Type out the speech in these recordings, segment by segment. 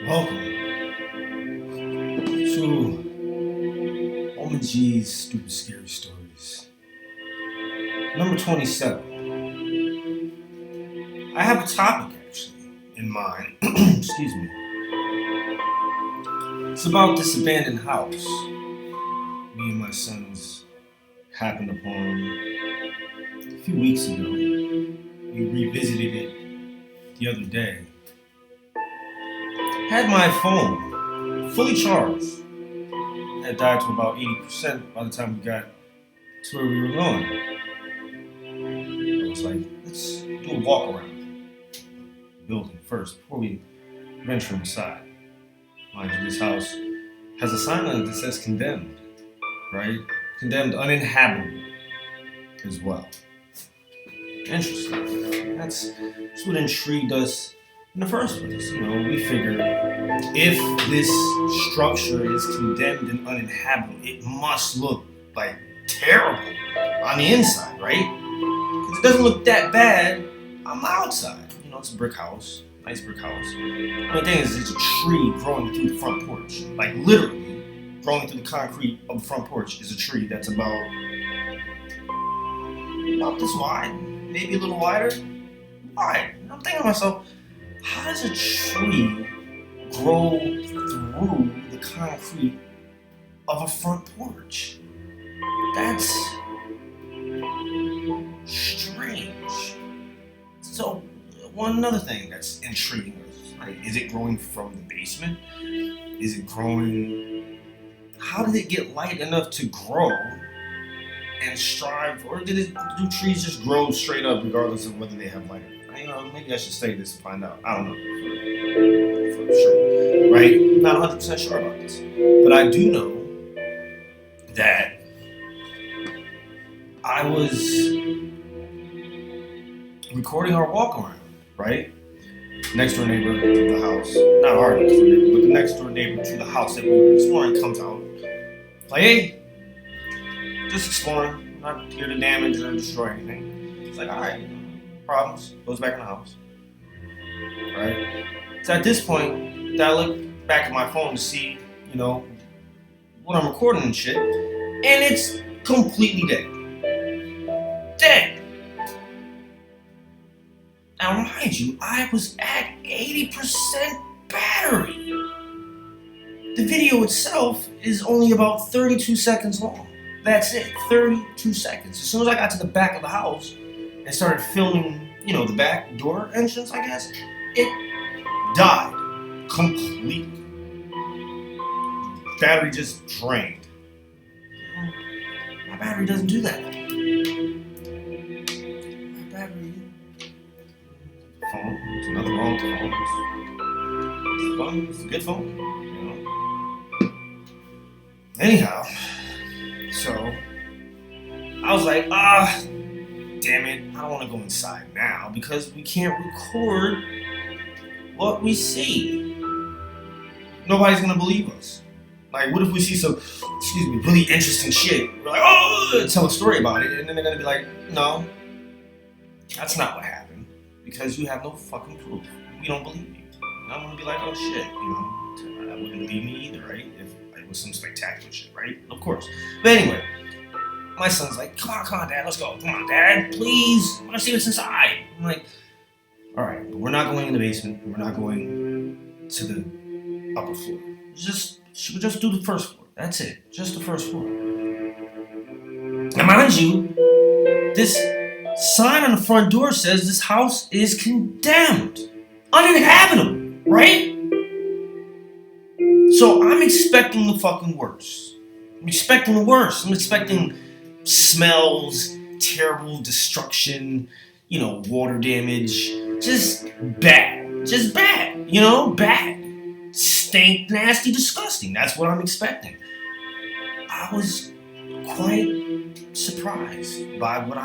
Welcome to OmenG's Stupid Scary Stories. Number 27. I have a topic actually in mind. Excuse me. It's about this abandoned house me and my sons happened upon a few weeks ago. We revisited it the other day. Had my phone fully charged. Had died to about 80% by the time we got to where we were going. I was like, let's do a walk around the building first before we venture inside. Mind you, this house has a sign on it that says condemned, right? Condemned uninhabitable as well. Interesting. That's what intrigued us in the first place. We figured if this structure is condemned and uninhabitable, it must look like terrible on the inside, right? Because it doesn't look that bad on the outside. It's a brick house, nice brick house. The only thing is, it's a tree growing through the front porch. Like literally, growing through the concrete of the front porch is a tree that's about this wide, maybe a little wider. Wide. And I'm thinking to myself, how does a tree grow through the concrete of a front porch? That's strange. So, one other thing that's intriguing is, is it growing from the basement? Is it growing? How did it get light enough to grow and strive, or do trees just grow straight up regardless of whether they have light? Maybe I should study this to find out. I don't know for sure, right? I'm not 100% sure about this, but I do know that I was recording our walk around, right? Next door neighbor of the house, not our next door neighbor, but the next door neighbor to the house that we were exploring comes out. Like, hey, just exploring, not here to damage or destroy anything. It's like, all right. Problems, goes back in the house, right? So at this point, I look back at my phone to see, what I'm recording and shit, and it's completely dead. Dead. Now, mind you, I was at 80% battery. The video itself is only about 32 seconds long. That's it, 32 seconds. As soon as I got to the back of the house, and started filming, the back door entrance, I guess, it died completely. Battery just drained. My battery doesn't do that. My battery... Phone, there's nothing wrong with the phone. It's a good phone, Anyhow, so I was like, damn it, I don't want to go inside now because we can't record what we see. Nobody's going to believe us. Like, what if we see some, really interesting shit? We're like, tell a story about it, and then they're going to be like, no, that's not what happened because you have no fucking proof. We don't believe you. And I'm going to be like, oh shit, I wouldn't believe me either, right? If it was some spectacular shit, right? Of course. But anyway, my son's like, come on, Dad, let's go. Come on, Dad, please. I want to see what's inside. I'm like, all right, but we're not going in the basement. We're not going to the upper floor. Just do the first floor. That's it. Just the first floor. Now, mind you, this sign on the front door says this house is condemned, uninhabitable, right? So I'm expecting the fucking worst. I'm expecting the worst. I'm expecting smells, terrible destruction, water damage, just bad, bad, stink, nasty, disgusting. That's what I'm expecting. I was quite surprised by what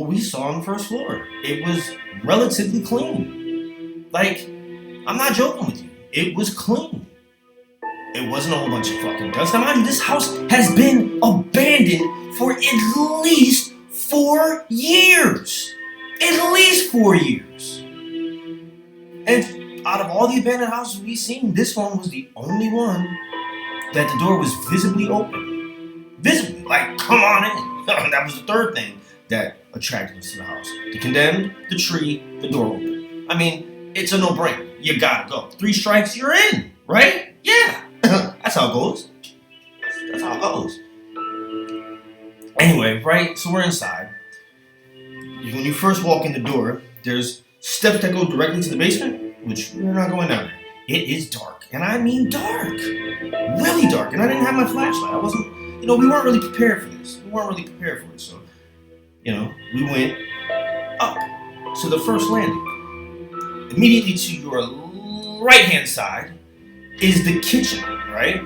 we saw on the first floor. It was relatively clean. Like, I'm not joking with you. It was clean. It wasn't a whole bunch of fucking dust. Now, mind you, this house has been abandoned for at least 4 years. At least 4 years. And out of all the abandoned houses we've seen, this one was the only one that the door was visibly open. Visibly, like, come on in. That was the third thing that attracted us to the house. The condemned, the tree, the door open. I mean, it's a no-brainer. You gotta go. 3 strikes, you're in, right? Yeah. That's how it goes. That's how it goes. Anyway, right? So we're inside. When you first walk in the door, there's steps that go directly to the basement, which we're not going down there. It is dark, and I mean dark. Really dark, and I didn't have my flashlight. I wasn't, we weren't really prepared for this. We weren't really prepared for it, so, we went up to the first landing. Immediately to your right-hand side is the kitchen, right?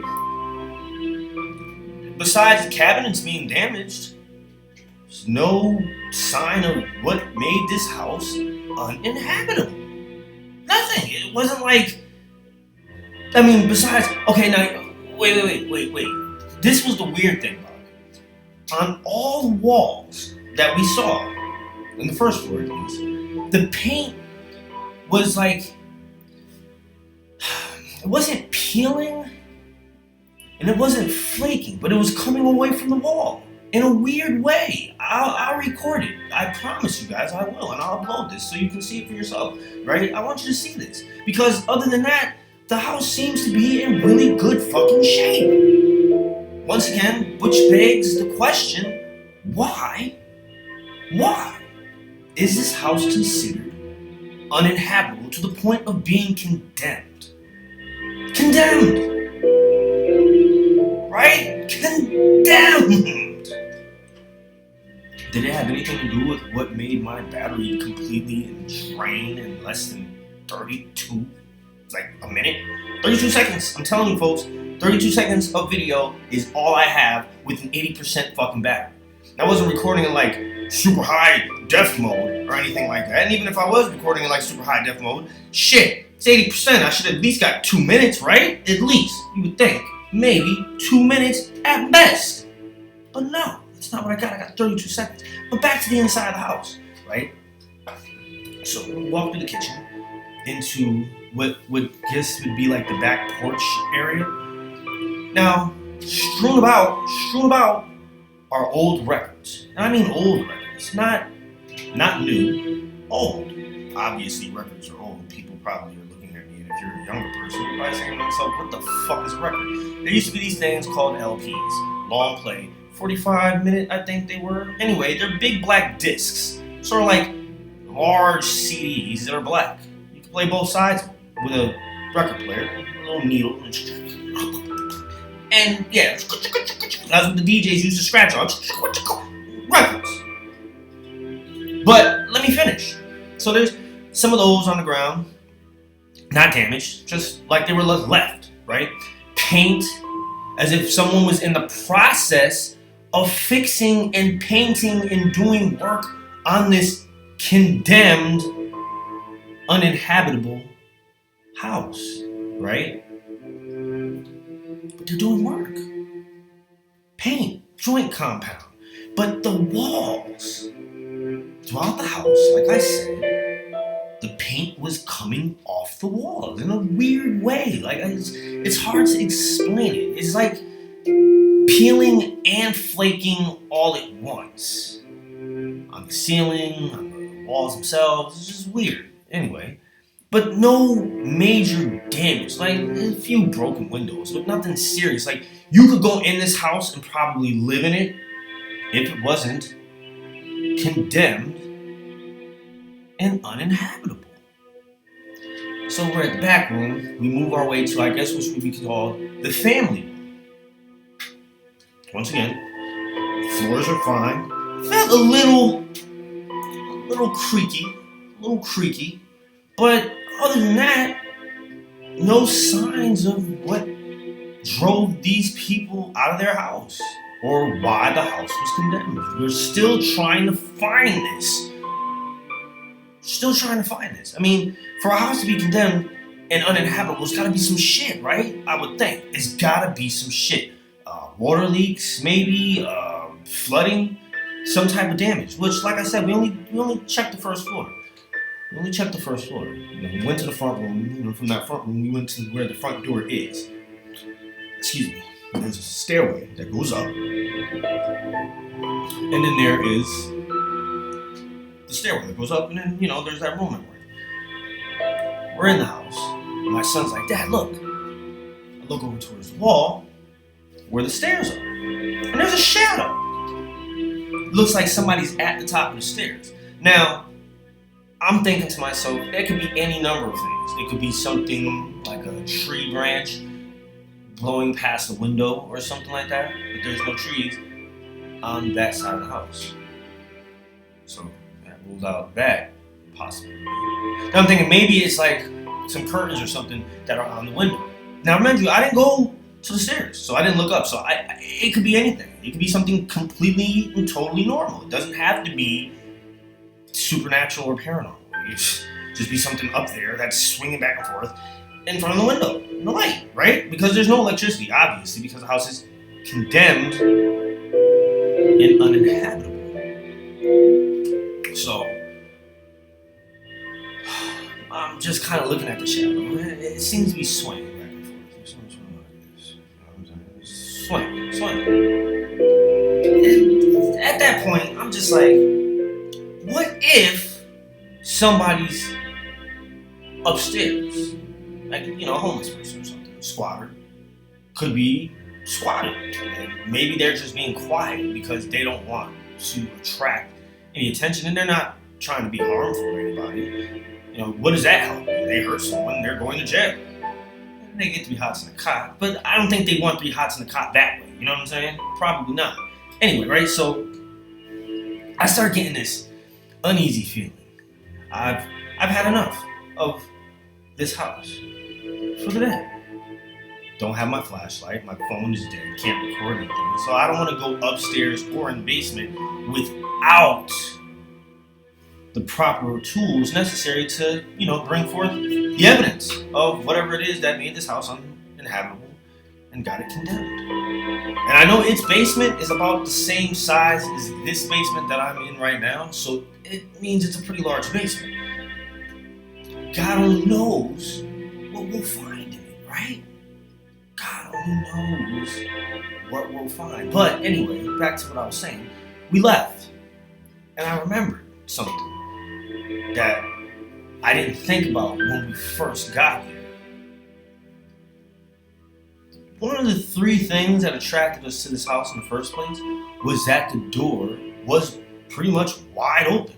Besides the cabinets being damaged, there's no sign of what made this house uninhabitable. Nothing. It wasn't like, besides, okay, now, wait. This was the weird thing about it. On all the walls that we saw, in the first floor at least, the paint was like, it wasn't peeling, and it wasn't flaking, but it was coming away from the wall in a weird way. I'll record it. I promise you guys I will, and I'll upload this so you can see it for yourself, right? I want you to see this. Because other than that, the house seems to be in really good fucking shape. Once again, which begs the question, why? Why is this house considered uninhabitable to the point of being condemned? Condemned! Right? Condemned! Did it have anything to do with what made my battery completely drain in less than 32? It's like a minute? 32 seconds. I'm telling you folks, 32 seconds of video is all I have with an 80% fucking battery. I wasn't recording in like super high def mode or anything like that. And even if I was recording in like super high def mode, shit, it's 80%. I should at least got 2 minutes, right? At least, you would think. Maybe 2 minutes at best. But no, that's not what I got. I got 32 seconds. But back to the inside of the house, right? So we walk through the kitchen into what guess would be like the back porch area. Now, strewn about are old records. And I mean old records, not new, old. Obviously, records are old. People probably are looking at me, and if you're a younger person, you're probably saying to yourself, what the fuck is a record? There used to be these things called LPs, long play, 45-minute, I think they were. Anyway, they're big black discs, sort of like large CDs that are black. You can play both sides with a record player, a little needle, and yeah, that's what the DJs used to scratch on. Records. But let me finish. So there's some of those on the ground, not damaged, just like they were left, right? Paint, as if someone was in the process of fixing and painting and doing work on this condemned, uninhabitable house, right? But they're doing work. Paint, joint compound. But the walls, throughout the house, like I said, the paint was coming off the walls in a weird way. Like, it's hard to explain it. It's like peeling and flaking all at once. On the ceiling, on the walls themselves. It's just weird. Anyway. But no major damage. Like, a few broken windows, but nothing serious. Like, you could go in this house and probably live in it if it wasn't condemned and uninhabitable. So we're at the back room. We move our way to, I guess, which would be called the family room. Once again, floors are fine. Felt a little creaky. But other than that, no signs of what drove these people out of their house or why the house was condemned. We're still trying to find this. I mean, for a house to be condemned and uninhabitable, there's gotta be some shit, right? I would think. It's gotta be some shit. Water leaks, maybe, flooding, some type of damage. Which, like I said, we only checked the first floor. We only checked the first floor. We went to the front room. From that front room, we went to where the front door is. Excuse me. There's a stairway that goes up, and then there is the stairway that goes up, and then there's that room that we're in the house. And my son's like, Dad, look. I look over towards the wall where the stairs are, and there's a shadow. It looks like somebody's at the top of the stairs. Now, I'm thinking to myself, that could be any number of things. It could be something like a tree branch blowing past the window or something like that, but there's no trees on that side of the house. So that rules out that possibility. Now I'm thinking maybe it's like some curtains or something that are on the window. Now remember, I didn't go to the stairs, so I didn't look up. So it could be anything. It could be something completely and totally normal. It doesn't have to be supernatural or paranormal. It just be something up there that's swinging back and forth in front of the window, in the light, right? Because there's no electricity, obviously, because the house is condemned and uninhabitable. So I'm just kind of looking at the shadow. It seems to be swinging back and forth. Swing. At that point, I'm just like, what if somebody's upstairs? Like, a homeless person or something, a squatter, could be squatting. And maybe they're just being quiet because they don't want to attract any attention, and they're not trying to be harmful to anybody. What does that help? They hurt someone, they're going to jail. And they get to be hots in the cot, but I don't think they want to be hots in the cot that way. You know what I'm saying? Probably not. Anyway, right? So I start getting this uneasy feeling. I've had enough of this house for the day. Don't have my flashlight. My phone is dead. Can't record anything. So I don't want to go upstairs or in the basement without the proper tools necessary to, bring forth the evidence of whatever it is that made this house uninhabitable and got it condemned. And I know its basement is about the same size as this basement that I'm in right now, so it means it's a pretty large basement. God only knows what we'll find in it, right? God only knows what we'll find. But anyway, back to what I was saying. We left, and I remembered something that I didn't think about when we first got here. One of the three things that attracted us to this house in the first place was that the door was pretty much wide open.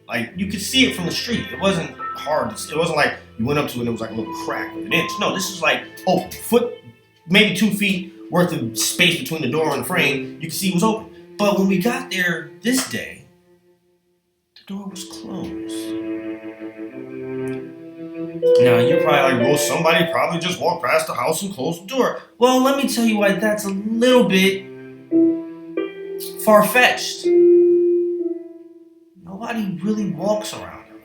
Like, you could see it from the street. It wasn't hard. It wasn't like you went up to it and it was like a little crack of an inch. No, this was like open. Foot, maybe 2 feet worth of space between the door and the frame. You could see it was open. But when we got there this day, the door was closed. Now, you're probably like, well, somebody probably just walked past the house and closed the door. Well, let me tell you why that's a little bit far-fetched. Nobody really walks around here.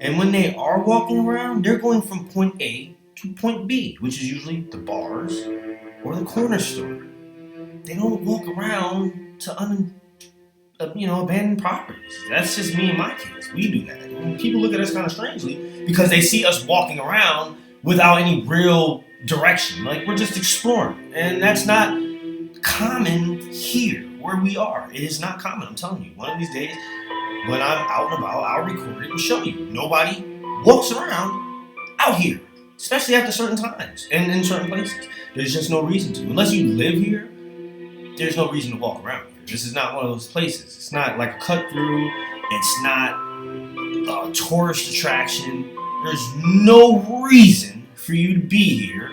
And when they are walking around, they're going from point A to point B, which is usually the bars or the corner store. They don't walk around to abandoned properties. That's just me and my kids. We do that. And people look at us kind of strangely because they see us walking around without any real direction. Like, we're just exploring. And that's not common here where we are. It is not common. I'm telling you. One of these days, when I'm out and about, I'll record it and show you. Nobody walks around out here, especially after certain times and in certain places. There's just no reason to. Unless you live here, there's no reason to walk around here. This is not one of those places. It's not like a cut through. It's not a tourist attraction. There's no reason for you to be here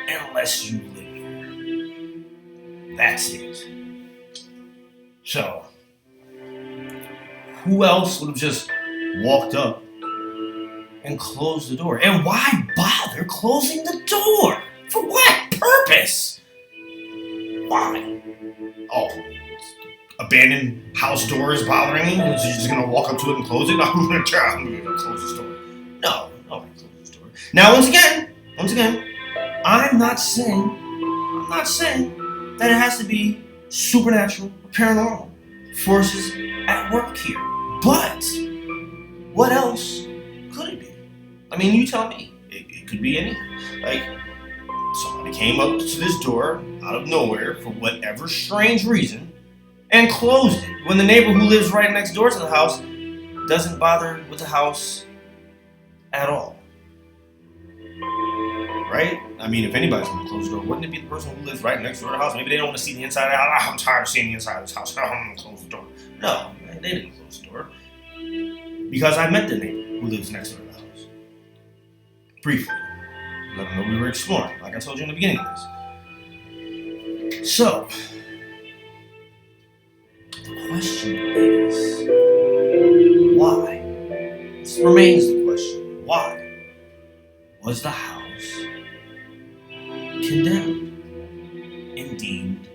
unless you live here. That's it. So, who else would have just walked up and closed the door? And why bother closing the door? For what purpose? Why? Oh, abandoned house door is bothering you? So you're just gonna walk up to it and close it? I'm gonna close this door. No, I'm gonna close this door. Now, once again, I'm not saying that it has to be supernatural or paranormal forces at work here. But What else could it be? I mean, you tell me. It could be anything. Like, somebody came up to this door out of nowhere for whatever strange reason and closed it when the neighbor who lives right next door to the house doesn't bother with the house at all. Right? I mean, if anybody's going to close the door, wouldn't it be the person who lives right next door to the house? Maybe they don't want to see the inside of the house. I'm tired of seeing the inside of this house. I'm going to close the door. No, they didn't close the door. Because I met the neighbor who lives next door to the house. Briefly. Let them know we were exploring, like I told you in the beginning of this. So, the question is, why? This remains the question. Why was the house condemned and deemed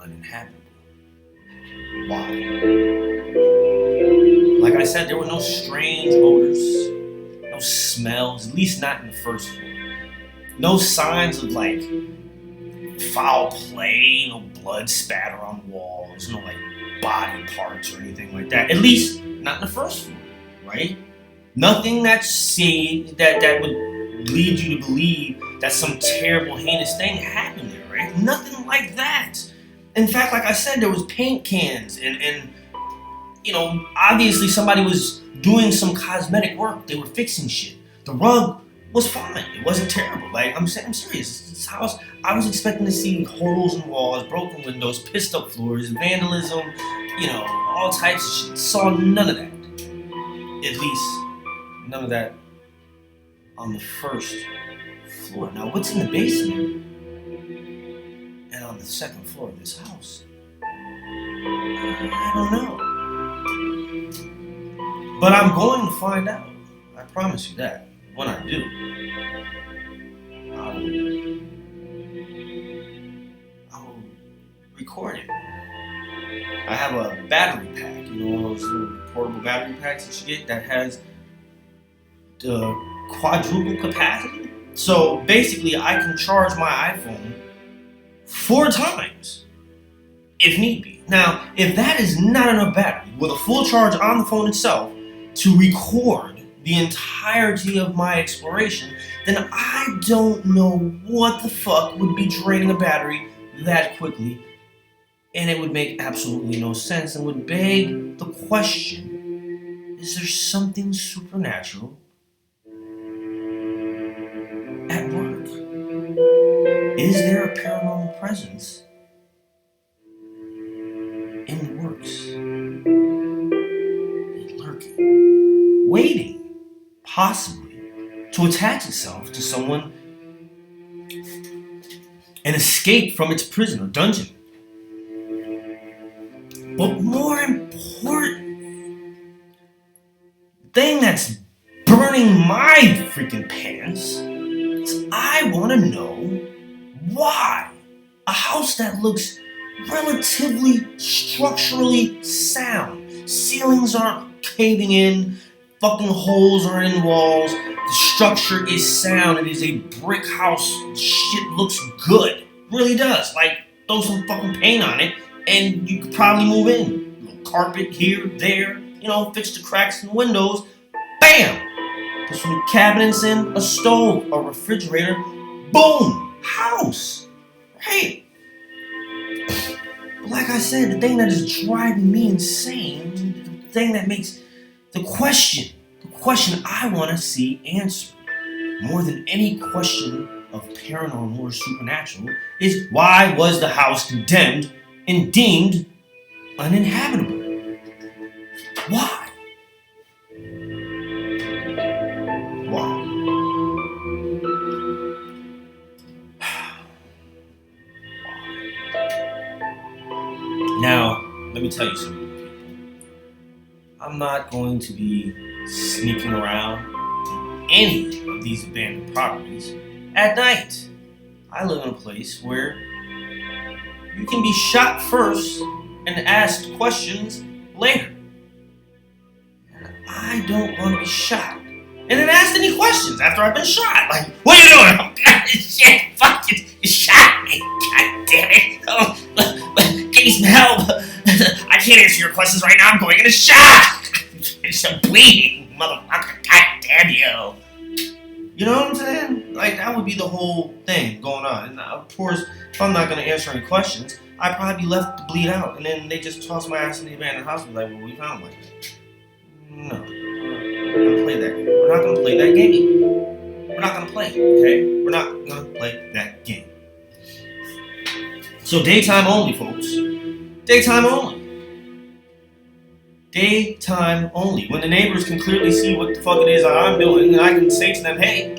uninhabitable? Why? Like I said, there were no strange odors, no smells, at least not in the first floor. No signs of like foul play, no blood spatter on walls, no like body parts or anything like that. At least not in the first floor, right? Nothing that would lead you to believe that some terrible, heinous thing happened there, right? Nothing like that. In fact, like I said, there was paint cans and you know, obviously somebody was doing some cosmetic work. They were fixing shit. The rug was fine. It wasn't terrible. Like, I'm serious. This house, I was expecting to see holes in walls, broken windows, pissed up floors, vandalism, you know, all types of shit. Saw none of that. At least, none of that on the first floor. Now, what's in the basement and on the second floor of this house? I don't know. But I'm going to find out. I promise you that. When I do, I will record it. I have a battery pack, you know, those little portable battery packs that you get that has the quadruple capacity. So basically, I can charge my iPhone 4 times if need be. Now, if that is not enough battery with a full charge on the phone itself to record the entirety of my exploration, then I don't know what the fuck would be draining a battery that quickly, and it would make absolutely no sense and would beg the question, is there something supernatural at work? Is there a paranormal presence in the works? Lurking, waiting, possibly, to attach itself to someone and escape from its prison or dungeon. But more important, the thing that's burning my freaking pants is I want to know why a house that looks relatively structurally sound, ceilings aren't caving in, fucking holes are in walls, the structure is sound, it is a brick house, shit looks good, really does. Like, throw some fucking paint on it and you could probably move in. A little carpet here, there, you know, fix the cracks in the windows, bam! Put some cabinets in, a stove, a refrigerator, boom! House! Right? But like I said, the thing that is driving me insane, the thing that makes the question I want to see answered, more than any question of paranormal or supernatural, is why was the house condemned and deemed uninhabitable? Why? Why? Now, let me tell you something. I'm not going to be sneaking around in any of these abandoned properties at night. I live in a place where you can be shot first and asked questions later. And I don't want to be shot and then asked any questions after I've been shot. Like, what are you doing? Oh, God, shit, fuck it, you shot me. God damn it. Oh, give me some help. I can't answer your questions right now. I'm going in a shock. I'm bleeding. motherfucker, goddamn you. You know what I'm saying? Like, that would be the whole thing going on. And of course, if I'm not going to answer any questions, I'd probably be left to bleed out. And then they just toss my ass in the abandoned house and be like, well, we found like that. No. We're not going to play that game. We're not going to play that game. We're not going to play it, okay? We're not going to play that game. So daytime only, folks. Daytime only. Daytime only. When the neighbors can clearly see what the fuck it is that I'm doing, and I can say to them, hey,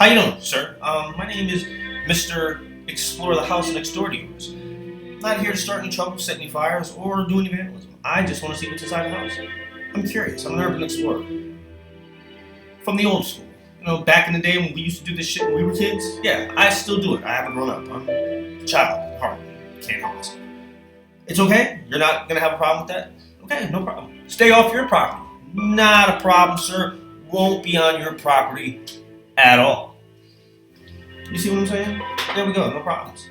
how you doing, sir? My name is Mr. Explore the house next door to yours. I'm not here to start any trouble, set any fires, or do any vandalism. I just want to see what's inside the house. I'm curious. I'm an urban explorer. From the old school. You know, back in the day when we used to do this shit when we were kids. Yeah, I still do it. I haven't grown up. I'm a child at heart. Can't help myself. It's okay? You're not going to have a problem with that? Okay, no problem. Stay off your property. Not a problem, sir. Won't be on your property at all. You see what I'm saying? There we go, no problems.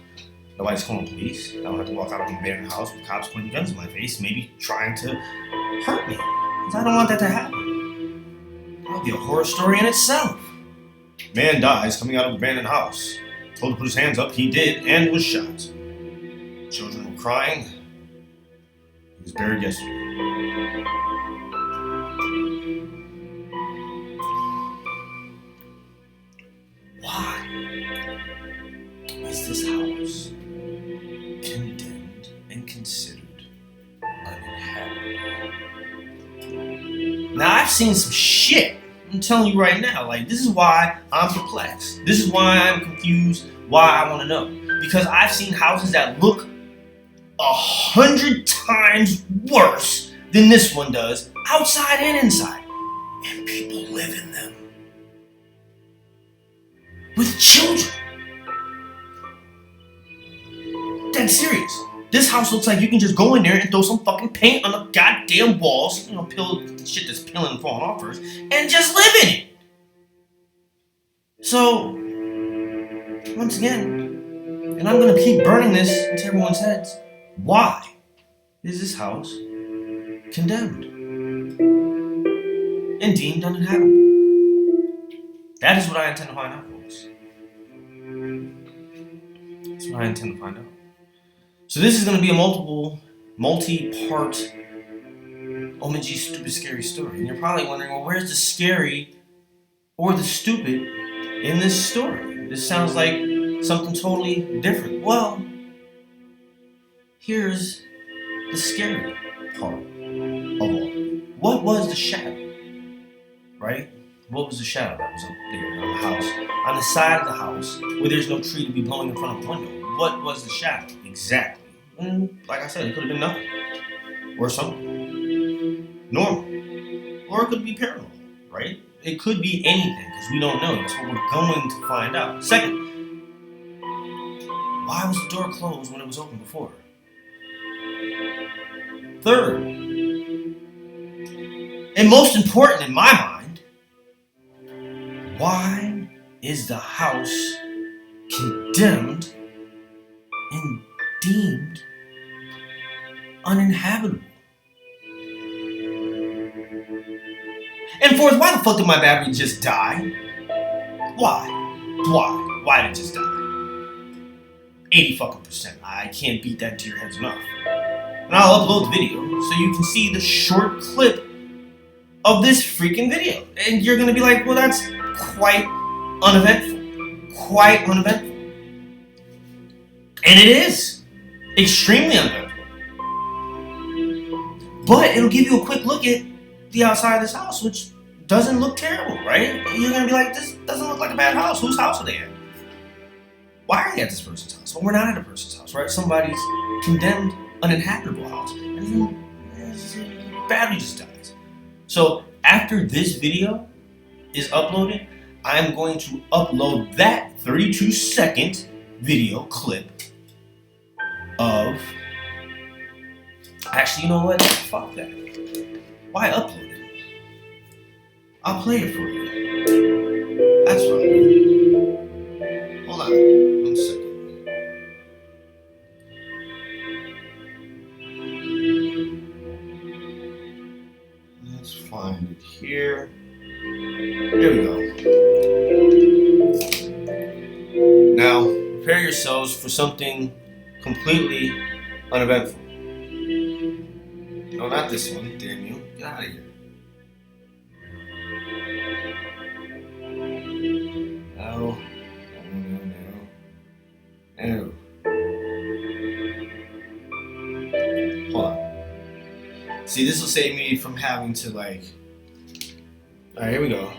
Nobody's calling the police. I don't have to walk out of an abandoned house with cops pointing guns in my face, maybe trying to hurt me. Because I don't want that to happen. That would be a horror story in itself. Man dies coming out of an abandoned house. Told to put his hands up, he did, and was shot. Children were crying. He was buried yesterday. Why is this house condemned and considered uninhabitable? Now, I've seen some shit. I'm telling you right now. Like, this is why I'm perplexed. This is why I'm confused. Why I want to know. Because I've seen houses that look 100 times worse than this one does, outside and inside. And people live in them. With children. Dead serious. This house looks like you can just go in there and throw some fucking paint on the goddamn walls, you know, peel the shit that's peeling and falling off first, and just live in it. So, once again, and I'm gonna keep burning this into everyone's heads, why is this house condemned and deemed uninhabitable? That is what I intend to find out, folks. That's what I intend to find out. So this is going to be a multi-part OmenG's stupid scary story. And you're probably wondering, well, where's the scary or the stupid in this story? This sounds like something totally different. Well, here's the scary part of all. What was the shadow? Right? What was the shadow that was up there on the house? On the side of the house, where there's no tree to be blowing in front of the window. What was the shadow? Exactly. And like I said, it could have been nothing. Or something normal. Or it could be paranormal, right? It could be anything, because we don't know. That's what we're going to find out. Second, why was the door closed when it was open before? Third, and most important in my mind, why is the house condemned and deemed uninhabitable? And fourth, why the fuck did my battery just die? Why? Why did it just die? 80% I can't beat that to your heads enough. And I'll upload the video so you can see the short clip of this freaking video. And you're gonna be like, well, that's quite uneventful. Quite uneventful. And it is. Extremely uneventful. But it'll give you a quick look at the outside of this house, which doesn't look terrible, right? You're gonna be like, this doesn't look like a bad house. Whose house are they at? Why are they at this person's house? Well, we're not at a person's house, right? Somebody's condemned uninhabitable house. And then battery just dies. So after this video is uploaded, I'm going to upload that 32-second video clip of... Actually, you know what? Fuck that. Why upload it? I'll play it for you. That's what I'll do. Hold on 1 second. here. There we go. Now, prepare yourselves for something completely uneventful. No, not this one. Damn you. Get out of here. No. No. Hold on. See, this will save me from having to like... Alright, here we go.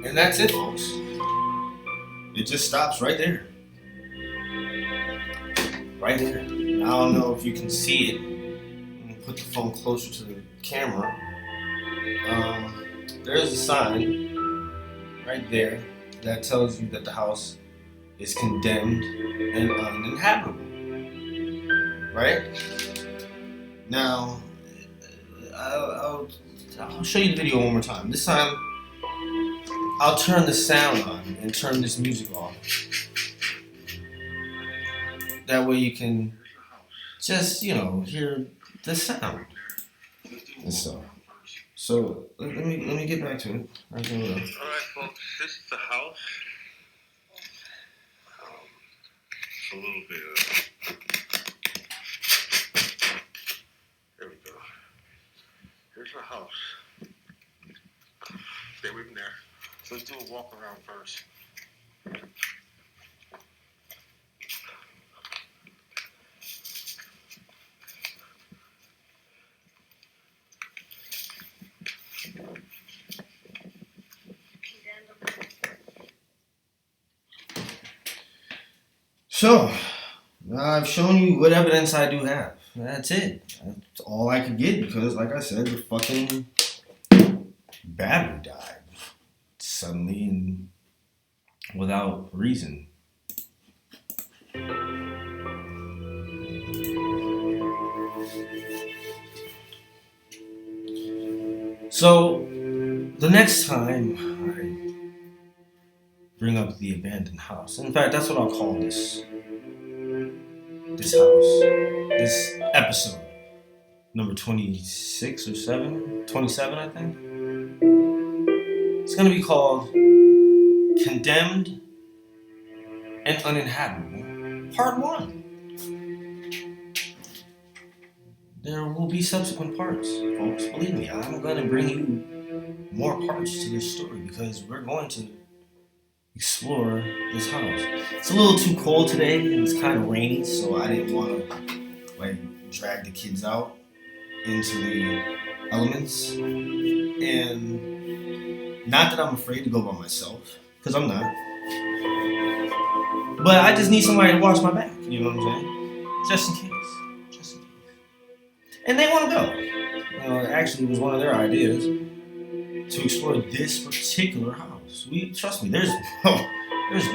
And that's it, folks. It just stops right there. Right there. I don't know if you can see it. Let me put the phone closer to the camera. There's a sign right there that tells you that the house is condemned and uninhabitable. Right? Now, I'll show you the video one more time. This time, I'll turn the sound on and turn this music off. That way you can just, hear the sound and stuff. So let me get back to it. Alright, folks, this is the house. It's a little bit there we go. Here's the house. Stay with me there. So let's do a walk around first. So, I've shown you what evidence I do have. That's it. That's all I could get because, like I said, the fucking battery died suddenly and without reason. So, the next time I bring up the abandoned house, in fact, that's what I'll call this house, this episode, number 26 or 27, I think. It's going to be called Condemned and Uninhabitable, Part 1. There will be subsequent parts, folks. Believe me, I'm going to bring you more parts to this story because we're going to explore this house. It's a little too cold today and it's kind of rainy, so I didn't want to drag the kids out into the elements. And not that I'm afraid to go by myself, because I'm not. But I just need somebody to watch my back, you know what I'm saying? Just in case. And they want to go. Actually, it was one of their ideas to explore this particular house. Trust me, there's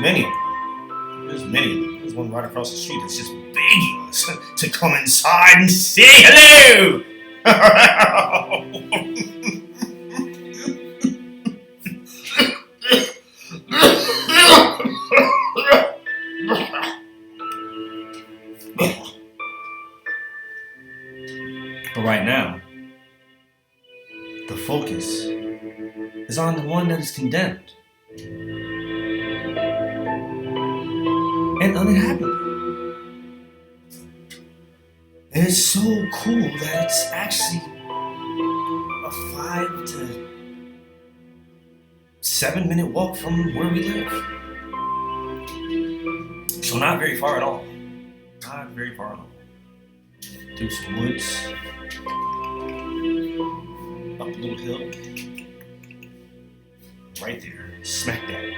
many of them. There's one right across the street that's just begging us to come inside and say hello. But right now, the focus is on the one that is condemned and uninhabitable. And it's so cool that it's actually a 5 to 7 minute walk from where we live. So not very far at all. Not very far at all. Through some woods, up a little hill, right there, smack dab.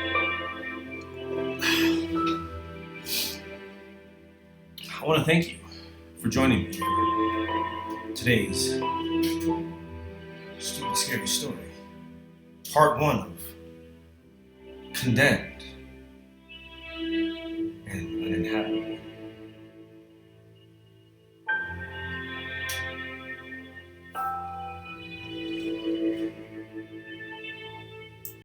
I want to thank you for joining me for today's Stupid Scary Story. Part 1 of Condemned.